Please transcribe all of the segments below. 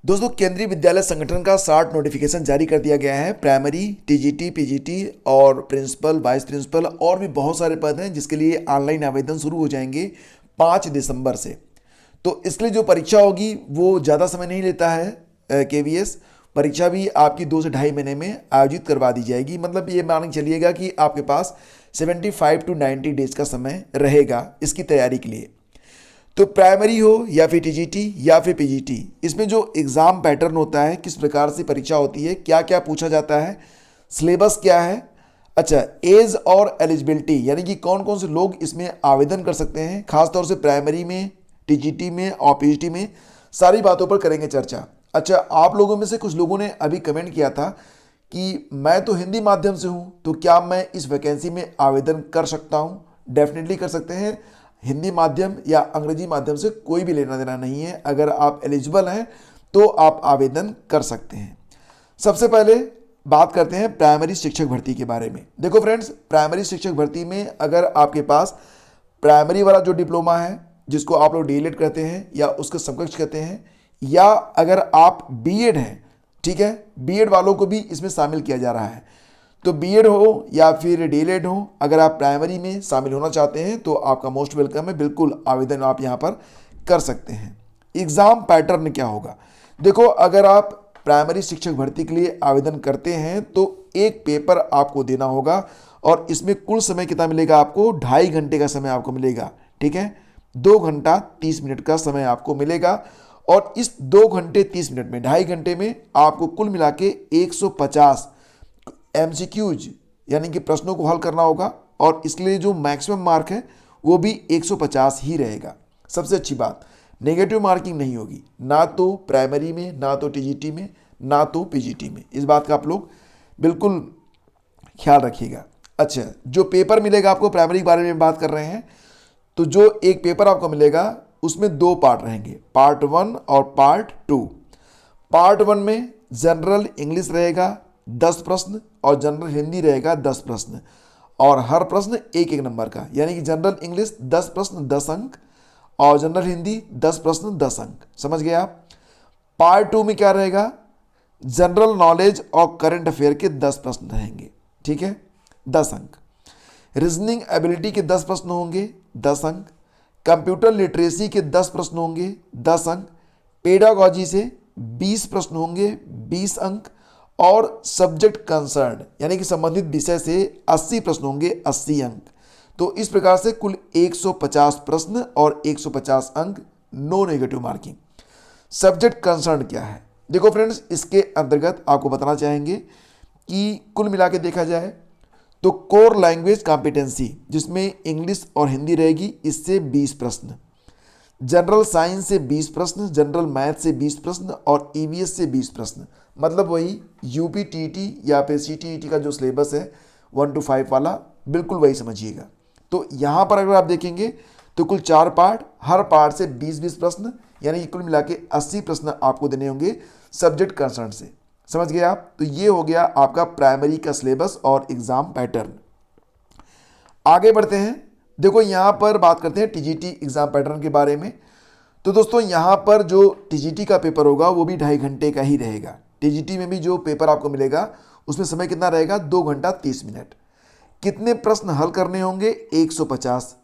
दोस्तों, केंद्रीय विद्यालय संगठन का 60 नोटिफिकेशन जारी कर दिया गया है। प्राइमरी, टीजीटी, पीजीटी और प्रिंसिपल, वाइस प्रिंसिपल और भी बहुत सारे पद हैं जिसके लिए ऑनलाइन आवेदन शुरू हो जाएंगे 5 दिसंबर से। तो इसके लिए जो परीक्षा होगी वो ज़्यादा समय नहीं लेता है। केवीएस परीक्षा भी आपकी 2 से ढाई महीने में आयोजित करवा दी जाएगी। मतलब ये मान के चलिएगा कि आपके पास 75 टू 90 डेज का समय रहेगा इसकी तैयारी के लिए। तो प्राइमरी हो या फिर टीजीटी या फिर पीजीटी, इसमें जो एग्ज़ाम पैटर्न होता है, किस प्रकार से परीक्षा होती है, क्या क्या पूछा जाता है, सिलेबस क्या है, अच्छा एज और एलिजिबिलिटी यानी कि कौन कौन से लोग इसमें आवेदन कर सकते हैं, खासतौर से प्राइमरी में, टीजीटी में और पीजीटी में, सारी बातों पर करेंगे चर्चा। अच्छा, आप लोगों में से कुछ लोगों ने अभी कमेंट किया था कि मैं तो हिंदी माध्यम से हूँ, तो क्या मैं इस वैकेंसी में आवेदन कर सकता हूँ? डेफिनेटली कर सकते हैं। हिंदी माध्यम या अंग्रेजी माध्यम से कोई भी लेना देना नहीं है। अगर आप एलिजिबल हैं तो आप आवेदन कर सकते हैं। सबसे पहले बात करते हैं प्राइमरी शिक्षक भर्ती के बारे में। देखो फ्रेंड्स, प्राइमरी शिक्षक भर्ती में अगर आपके पास प्राइमरी वाला जो डिप्लोमा है, जिसको आप लोग डीएलएड कहते हैं या उसके समकक्ष कहते हैं, या अगर आप बीएड हैं, ठीक है, बीएड वालों को भी इसमें शामिल किया जा रहा है। तो बीएड हो या फिर डीएलएड हो, अगर आप प्राइमरी में शामिल होना चाहते हैं तो आपका मोस्ट वेलकम है। बिल्कुल आवेदन आप यहाँ पर कर सकते हैं। एग्ज़ाम पैटर्न क्या होगा? देखो, अगर आप प्राइमरी शिक्षक भर्ती के लिए आवेदन करते हैं तो एक पेपर आपको देना होगा और इसमें कुल समय कितना मिलेगा आपको? 2.5 घंटे का समय आपको मिलेगा। ठीक है, 2 घंटा 30 मिनट का समय आपको मिलेगा और इस 2 घंटे 30 मिनट में, 2.5 घंटे में आपको कुल मिला के 150 एमसीक्यूज यानी कि प्रश्नों को हल करना होगा और इसके लिए जो मैक्सिमम मार्क है वो भी 150 ही रहेगा। सबसे अच्छी बात, नेगेटिव मार्किंग नहीं होगी, ना तो प्राइमरी में, ना तो टीजीटी में, ना तो पीजीटी में। इस बात का आप लोग बिल्कुल ख्याल रखिएगा। अच्छा, जो पेपर मिलेगा आपको, प्राइमरी के बारे में बात कर रहे हैं, तो जो एक पेपर आपको मिलेगा उसमें 2 पार्ट रहेंगे, पार्ट 1 और पार्ट 2। पार्ट 1 में जनरल इंग्लिश रहेगा 10 प्रश्न और जनरल हिंदी रहेगा 10 प्रश्न और हर प्रश्न 1-1 नंबर का, यानी कि जनरल इंग्लिश 10 प्रश्न 10 अंक और जनरल हिंदी 10 प्रश्न 10 अंक। समझ गए आप? पार्ट 2 में क्या रहेगा? जनरल नॉलेज और करंट अफेयर के 10 प्रश्न रहेंगे, ठीक है, 10 अंक। रीजनिंग एबिलिटी के 10 प्रश्न होंगे, 10 अंक। कंप्यूटर लिटरेसी के 10 प्रश्न होंगे, 10 अंक। पेडागॉजी से 20 प्रश्न होंगे, 20 अंक। और सब्जेक्ट कंसर्न यानी कि संबंधित विषय से 80 प्रश्न होंगे, 80 अंक। तो इस प्रकार से कुल 150 प्रश्न और 150 अंक, no negative marking. Subject concern क्या है? देखो फ्रेंड्स, इसके अंतर्गत आपको बताना चाहेंगे कि कुल मिला के देखा जाए तो कोर लैंग्वेज कॉम्पिटेंसी, जिसमें इंग्लिश और हिंदी रहेगी, इससे 20 प्रश्न। जनरल साइंस से 20 प्रश्न, जनरल मैथ से 20 प्रश्न और ईवीएस से 20 प्रश्न। मतलब वही यूपी टीटी या फिर सीटीईटी का जो सिलेबस है 1 to 5 वाला, बिल्कुल वही समझिएगा। तो यहाँ पर अगर आप देखेंगे तो कुल 4 पार्ट, हर पार्ट से 20-20 प्रश्न, यानी कि कुल मिला के 80 प्रश्न आपको देने होंगे सब्जेक्ट कंसर्न से। समझ गए आप? तो ये हो गया आपका प्राइमरी का सिलेबस और एग्ज़ाम पैटर्न। आगे बढ़ते हैं। देखो, यहाँ पर बात करते हैं टीजीटी एग्ज़ाम पैटर्न के बारे में। तो दोस्तों, यहाँ पर जो टीजीटी का पेपर होगा वो भी 2.5 घंटे का ही रहेगा। टीजीटी में भी जो पेपर आपको मिलेगा उसमें समय कितना रहेगा? 2 घंटा 30 मिनट। कितने प्रश्न हल करने होंगे? 150।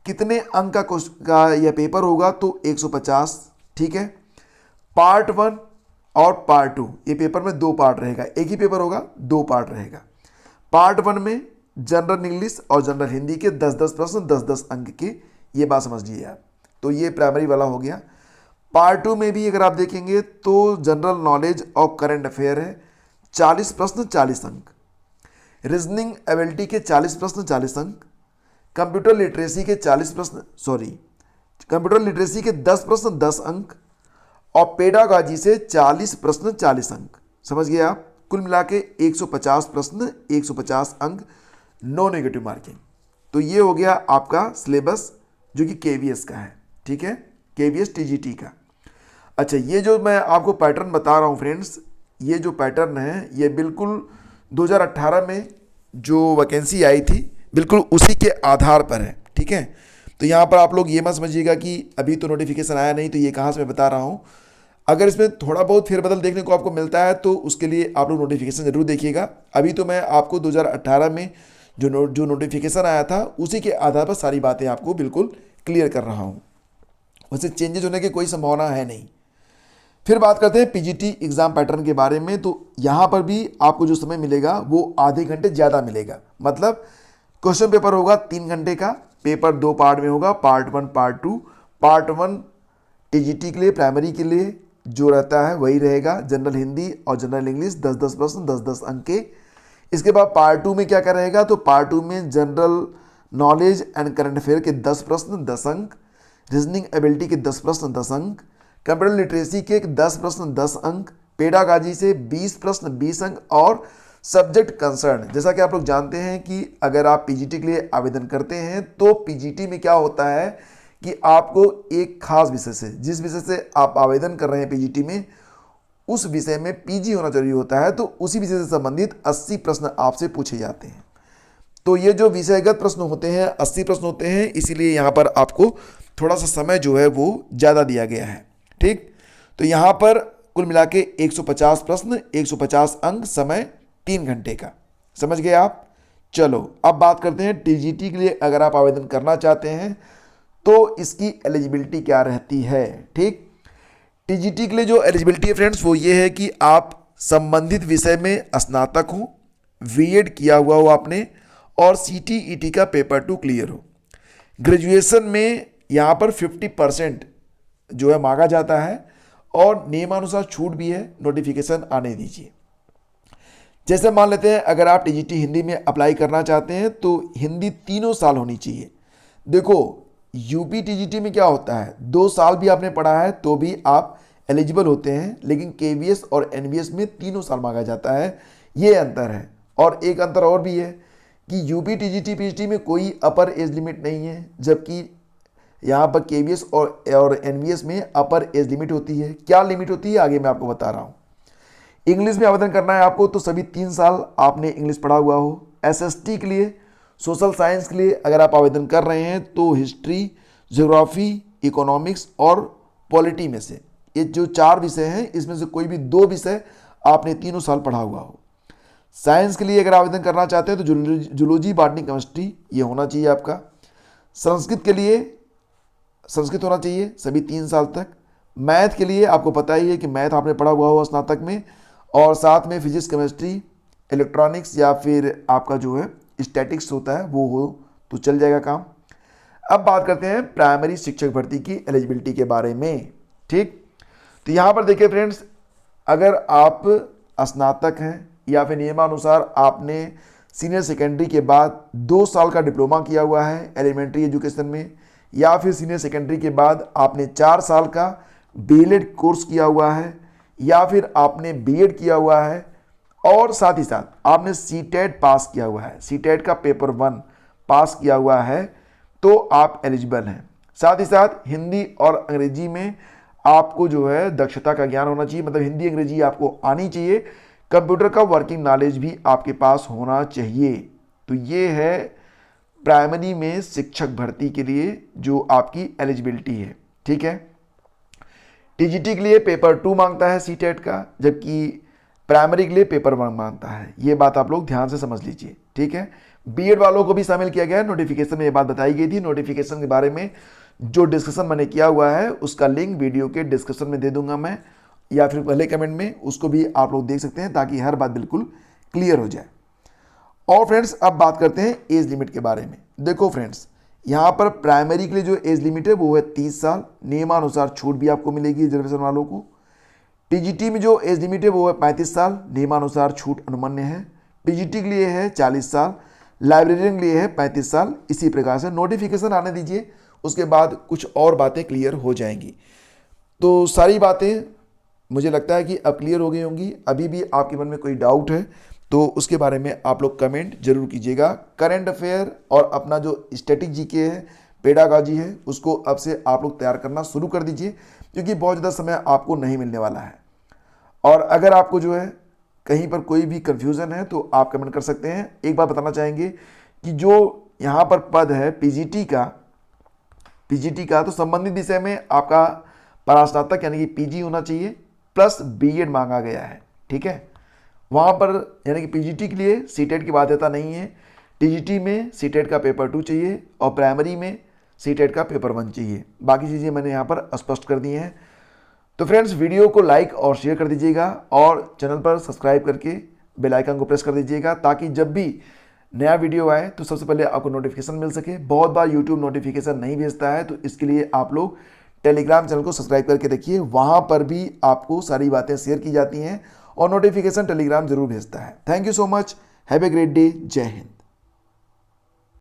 कितने अंक का यह पेपर होगा? तो 150, ठीक है। पार्ट 1 और पार्ट 2, ये पेपर में 2 पार्ट रहेगा, एक ही पेपर होगा, 2 पार्ट रहेगा। पार्ट 1 में जनरल इंग्लिश और जनरल हिंदी के 10-10 प्रश्न, 10-10 अंक के, ये बात समझ लीजिए आप। तो ये प्राइमरी वाला हो गया। पार्ट 2 में भी अगर आप देखेंगे तो जनरल नॉलेज और करंट अफेयर है, 40 प्रश्न 40 अंक। रीजनिंग एबिलिटी के 40 प्रश्न 40 अंक। कंप्यूटर लिटरेसी के 40 प्रश्न, कंप्यूटर लिटरेसी के 10 प्रश्न 10 अंक और पेडागॉजी से 40 प्रश्न 40 अंक। समझ गए आप? कुल मिला के 150 प्रश्न 150 अंक, नो नेगेटिव मार्किंग। तो ये हो गया आपका सिलेबस जो कि केवीएस का है, ठीक है, केवीएस टीजीटी का। अच्छा, ये जो मैं आपको पैटर्न बता रहा हूँ फ्रेंड्स, ये जो पैटर्न है ये बिल्कुल 2018 में जो वैकेंसी आई थी बिल्कुल उसी के आधार पर है, ठीक है। तो यहाँ पर आप लोग ये मत समझिएगा कि अभी तो नोटिफिकेशन आया नहीं तो ये कहाँ से मैं बता रहा हूँ। अगर इसमें थोड़ा बहुत फेरबदल देखने को आपको मिलता है तो उसके लिए आप लोग नोटिफिकेशन ज़रूर देखिएगा। अभी तो मैं आपको 2018 में जो नोटिफिकेशन आया था उसी के आधार पर सारी बातें आपको बिल्कुल क्लियर कर रहा हूँ। वैसे चेंजेस होने की कोई संभावना है नहीं। फिर बात करते हैं पीजीटी एग्ज़ाम पैटर्न के बारे में। तो यहाँ पर भी आपको जो समय मिलेगा वो आधे घंटे ज़्यादा मिलेगा। मतलब क्वेश्चन पेपर होगा 3 घंटे का, पेपर 2 पार्ट में होगा, पार्ट 1 पार्ट 2। पार्ट 1 टीजीटी के लिए, प्राइमरी के लिए जो रहता है वही रहेगा, जनरल हिंदी और जनरल इंग्लिश 10-10 प्रश्न 10-10 अंक के। इसके बाद पार्ट 2 में क्या क्या रहेगा, तो पार्ट 2 में general knowledge and current affair के 10 प्रश्न 10 अंक, रीजनिंग एबिलिटी के 10 प्रश्न 10 अंक, कंप्यूटर लिटरेसी के 10 प्रश्न 10 अंक, पेडागाजी से 20 प्रश्न 20 अंक, और सब्जेक्ट कंसर्न। जैसा कि आप लोग जानते हैं कि अगर आप पीजीटी के लिए आवेदन करते हैं तो पीजीटी में क्या होता है कि आपको एक खास विषय से, जिस विषय से आप आवेदन कर रहे हैं पीजीटी में, उस विषय में पीजी होना जरूरी होता है। तो उसी विषय से संबंधित 80 प्रश्न आपसे पूछे जाते हैं। तो ये जो विषयगत प्रश्न होते हैं 80 प्रश्न होते हैं, इसीलिए यहाँ पर आपको थोड़ा सा समय जो है वो ज़्यादा दिया गया है। ठीक, तो यहाँ पर कुल मिला के 150 प्रश्न 150 अंक, समय 3 घंटे का। समझ गए आप। चलो अब बात करते हैं टीजीटी के लिए अगर आप आवेदन करना चाहते हैं तो इसकी एलिजिबिलिटी क्या रहती है। ठीक, टीजीटी के लिए जो एलिजिबिलिटी है फ्रेंड्स वो ये है कि आप संबंधित विषय में स्नातक हो, बीएड किया हुआ हो आपने, और सीटीईटी का पेपर 2 क्लियर हो। ग्रेजुएशन में यहाँ पर 50% जो है मांगा जाता है, और नियमानुसार छूट भी है, नोटिफिकेशन आने दीजिए। जैसे मान लेते हैं अगर आप टीजीटी हिंदी में अप्लाई करना चाहते हैं तो हिंदी 3 साल होनी चाहिए। देखो यूपी टीजीटी में क्या होता है, 2 साल भी आपने पढ़ा है तो भी आप एलिजिबल होते हैं, लेकिन केवीएस और एनवीएस में 3 साल मांगा जाता है। ये अंतर है। और एक अंतर और भी है कि यूपी टीजीटी पीजीटी में कोई अपर एज लिमिट नहीं है, जबकि यहाँ पर केवीएस और एनवीएस में अपर एज लिमिट होती है। क्या लिमिट होती है आगे मैं आपको बता रहा हूँ। इंग्लिश में आवेदन करना है आपको तो सभी 3 साल आपने इंग्लिश पढ़ा हुआ हो। एसएसटी के लिए, सोशल साइंस के लिए अगर आप आवेदन कर रहे हैं तो हिस्ट्री, ज्योग्राफी, इकोनॉमिक्स और पॉलिटी में से ये जो 4 विषय हैं इसमें से कोई भी 2 विषय आपने 3 साल पढ़ा हुआ हो। साइंस के लिए अगर आवेदन करना चाहते हैं तो जूलॉजी, बॉटनी, केमिस्ट्री ये होना चाहिए आपका। संस्कृत के लिए संस्कृत होना चाहिए सभी 3 साल तक। मैथ के लिए आपको पता ही है कि मैथ आपने पढ़ा हुआ हो स्नातक में, और साथ में फिजिक्स, केमिस्ट्री, इलेक्ट्रॉनिक्स या फिर आपका जो है स्टैटिक्स होता है वो हो तो चल जाएगा काम। अब बात करते हैं प्राइमरी शिक्षक भर्ती की एलिजिबिलिटी के बारे में। ठीक, तो यहाँ पर देखिए फ्रेंड्स, अगर आप स्नातक हैं या फिर नियमानुसार आपने सीनियर सेकेंडरी के बाद 2 साल का डिप्लोमा किया हुआ है एलिमेंट्री एजुकेशन में, या फिर सीनियर सेकेंडरी के बाद आपने 4 साल का बीएलएड कोर्स किया हुआ है, या फिर आपने बीएड किया हुआ है, और साथ ही साथ आपने सीटेट पास किया हुआ है, सीटेट का पेपर 1 पास किया हुआ है, तो आप एलिजिबल हैं। साथ ही साथ हिंदी और अंग्रेजी में आपको जो है दक्षता का ज्ञान होना चाहिए, मतलब हिंदी अंग्रेजी आपको आनी चाहिए। कंप्यूटर का वर्किंग नॉलेज भी आपके पास होना चाहिए। तो ये है प्राइमरी में शिक्षक भर्ती के लिए जो आपकी एलिजिबिलिटी है। ठीक है, टीजीटी के लिए पेपर 2 मांगता है सीटेट का, जबकि प्राइमरी के लिए पेपर 1 मांगता है। ये बात आप लोग ध्यान से समझ लीजिए। ठीक है, बीएड वालों को भी शामिल किया गया है। नोटिफिकेशन में ये बात बताई गई थी। नोटिफिकेशन के बारे में जो डिस्कशन मैंने किया हुआ है उसका लिंक वीडियो के डिस्क्रिप्शन में दे दूंगा मैं, या फिर पहले कमेंट में, उसको भी आप लोग देख सकते हैं ताकि हर बात बिल्कुल क्लियर हो जाए। और फ्रेंड्स अब बात करते हैं एज लिमिट के बारे में। देखो फ्रेंड्स, यहाँ पर प्राइमरी के लिए जो एज लिमिट है वो है 30 साल। नियमानुसार छूट भी आपको मिलेगी रिजर्वेशन वालों को। टीजीटी में जो एज लिमिट है वो है 35 साल, नियमानुसार छूट अनुमन्य है। पीजीटी के लिए है 40 साल, लाइब्रेरियन के लिए है 35 साल। इसी प्रकार से नोटिफिकेशन आने दीजिए, उसके बाद कुछ और बातें क्लियर हो जाएंगी। तो सारी बातें मुझे लगता है कि अब क्लियर हो गई होंगी। अभी भी आपके मन में कोई डाउट है तो उसके बारे में आप लोग कमेंट जरूर कीजिएगा। करंट अफेयर और अपना जो स्टैटिक जीके है, पेडागॉजी है, उसको अब से आप लोग तैयार करना शुरू कर दीजिए, क्योंकि बहुत ज़्यादा समय आपको नहीं मिलने वाला है। और अगर आपको जो है कहीं पर कोई भी कन्फ्यूज़न है तो आप कमेंट कर सकते हैं। एक बात बताना चाहेंगे कि जो यहाँ पर पद है पीजीटी का तो संबंधित विषय में आपका परास्नातक यानी कि पीजी होना चाहिए। प्लस बीएड मांगा गया है। ठीक है, वहाँ पर यानी कि पीजीटी के लिए सीटेट की बाध्यता नहीं है, टीजीटी में सीटेट का पेपर 2 चाहिए और प्राइमरी में सीटेट का पेपर 1 चाहिए। बाकी चीज़ें मैंने यहाँ पर स्पष्ट कर दी हैं। तो फ्रेंड्स, वीडियो को लाइक और शेयर कर दीजिएगा और चैनल पर सब्सक्राइब करके बेल आइकन को प्रेस कर दीजिएगा ताकि जब भी नया वीडियो आए तो सबसे पहले आपको नोटिफिकेशन मिल सके। बहुत बार यूट्यूब नोटिफिकेशन नहीं भेजता है, तो इसके लिए आप लोग टेलीग्राम चैनल को सब्सक्राइब करके रखिए। वहाँ पर भी आपको सारी बातें शेयर की जाती हैं और नोटिफिकेशन टेलीग्राम जरूर भेजता है। Thank you so much, have a great day, जय हिंद।